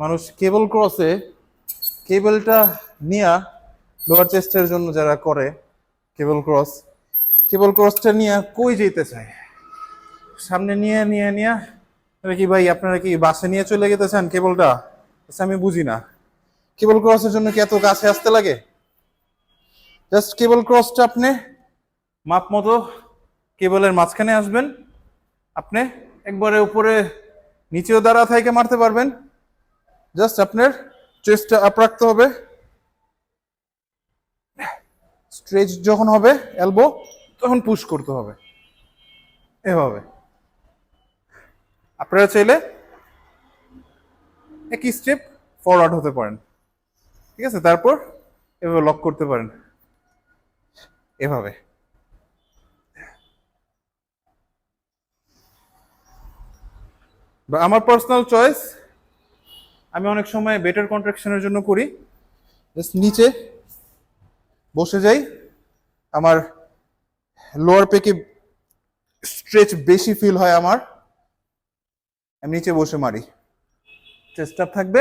মানুষ কেবল ক্রসে কেবলটা নিয়ে লোয়ার চেস্টের জন্য যারা করে কেবল ক্রসটা নিয়ে কই যেতে চায়, সামনে নিয়ে নিয়ে নিয়ে কি ভাই আপনারা কি বাসে নিয়ে চলে যেতে চান কেবলটা? আমি বুঝি না, কেবল ক্রসের জন্য কি এত কাছে আসতে লাগে? জাস্ট কেবল ক্রসটা আপনি মাপ মতো কেবলের মাঝখানে আসবেন, আপনি একবারে উপরে নিচেও দাঁড়া থেকে মারতে পারবেন। জাস্ট আপনার চেস্টটা আপ রাখতে হবে, স্ট্রেচ যখন হবে এলবো তখন পুশ করতে হবে এভাবে। আপনারা চাইলে একই স্টেপ ফরওয়ার্ড হতে পারেন, ঠিক আছে? তারপর এভাবে লক করতে পারেন এভাবে। বা আমার পার্সোনাল চয়েস, আমি অনেক সময় বেটার কন্ট্রাকশনের জন্য করি, জাস্ট নিচে বসে যাই, আমার লোয়ার পেকে স্ট্রেচ বেশি ফিল হয় আমার, আমি নিচে বসে মারি, চেস্ট আপ থাকবে,